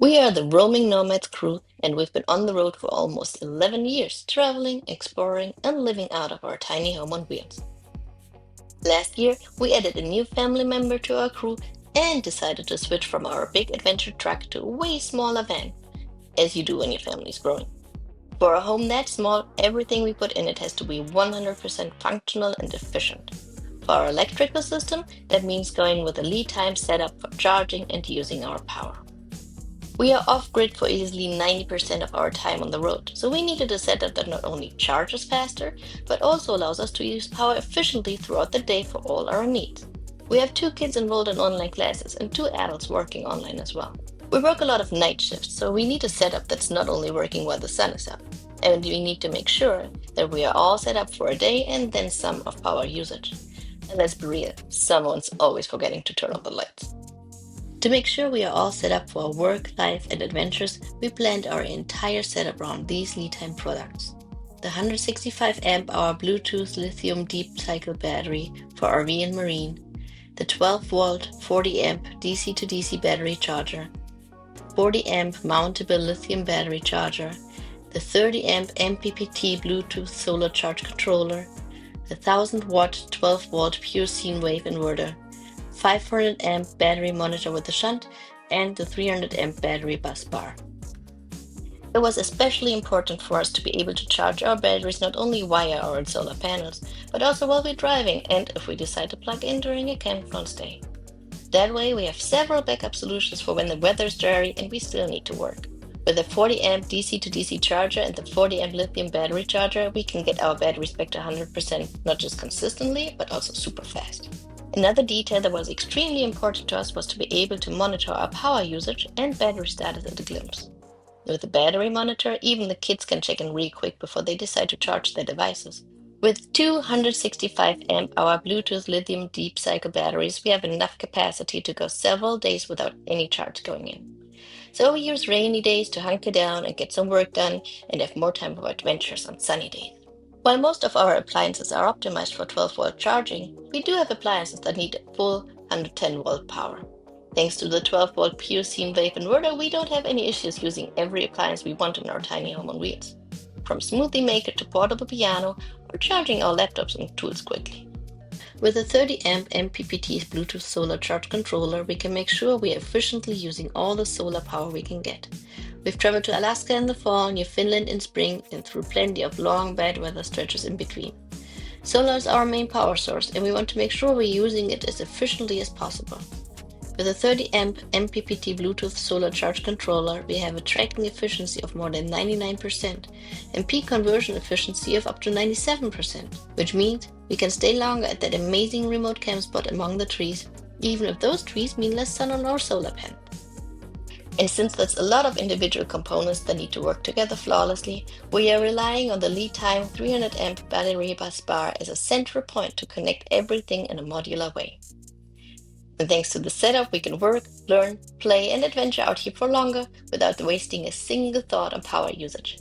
We are the Roaming Nomads crew, and we've been on the road for almost 11 years, traveling, exploring, and living out of our tiny home on wheels. Last year, we added a new family member to our crew and decided to switch from our big adventure truck to a way smaller van, as you do when your family is growing. For a home that small, everything we put in it has to be 100% functional and efficient. For our electrical system, that means going with a LiTime setup for charging and using our power. We are off-grid for easily 90% of our time on the road, so we needed a setup that not only charges faster, but also allows us to use power efficiently throughout the day for all our needs. We have 2 kids enrolled in online classes and 2 adults working online as well. We work a lot of night shifts, so we need a setup that's not only working while the sun is up, and we need to make sure that we are all set up for a day and then some of power usage. And let's be real, someone's always forgetting to turn on the lights. To make sure we are all set up for our work, life, and adventures, we planned our entire setup around these LiTime products. The 165 amp hour Bluetooth lithium deep cycle battery for RV and marine, the 12 volt 40 amp DC to DC battery charger, 40 amp mountable lithium battery charger, the 30 amp MPPT Bluetooth solar charge controller, the 1000 watt 12 volt pure sine wave inverter, 500 amp battery monitor with a shunt, and the 300 amp battery bus bar. It was especially important for us to be able to charge our batteries not only via our solar panels, but also while we're driving and if we decide to plug in during a campground stay. That way, we have several backup solutions for when the weather's dreary and we still need to work. With a 40 amp DC to DC charger and the 40 amp lithium battery charger, we can get our batteries back to 100% not just consistently, but also super fast. Another detail that was extremely important to us was to be able to monitor our power usage and battery status at a glimpse. With the battery monitor, even the kids can check in real quick before they decide to charge their devices. With 265 amp hour Bluetooth lithium deep cycle batteries, we have enough capacity to go several days without any charge going in. So we use rainy days to hunker down and get some work done and have more time for adventures on sunny days. While most of our appliances are optimized for 12 volt charging, we do have appliances that need full 110 volt power. Thanks to the 12 volt pure sine wave inverter, we don't have any issues using every appliance we want in our tiny home on wheels, from smoothie maker to portable piano or charging our laptops and tools quickly. With a 30 amp MPPT Bluetooth solar charge controller, we can make sure we are efficiently using all the solar power we can get. We've traveled to Alaska in the fall, near Finland in spring, and through plenty of long bad weather stretches in between. Solar is our main power source, and we want to make sure we're using it as efficiently as possible. With a 30 amp MPPT Bluetooth solar charge controller, we have a tracking efficiency of more than 99% and peak conversion efficiency of up to 97%, which means we can stay longer at that amazing remote camp spot among the trees, even if those trees mean less sun on our solar panel. And since that's a lot of individual components that need to work together flawlessly, we are relying on the LiTime 300 amp battery bus bar as a central point to connect everything in a modular way. And thanks to the setup, we can work, learn, play, and adventure out here for longer without wasting a single thought on power usage.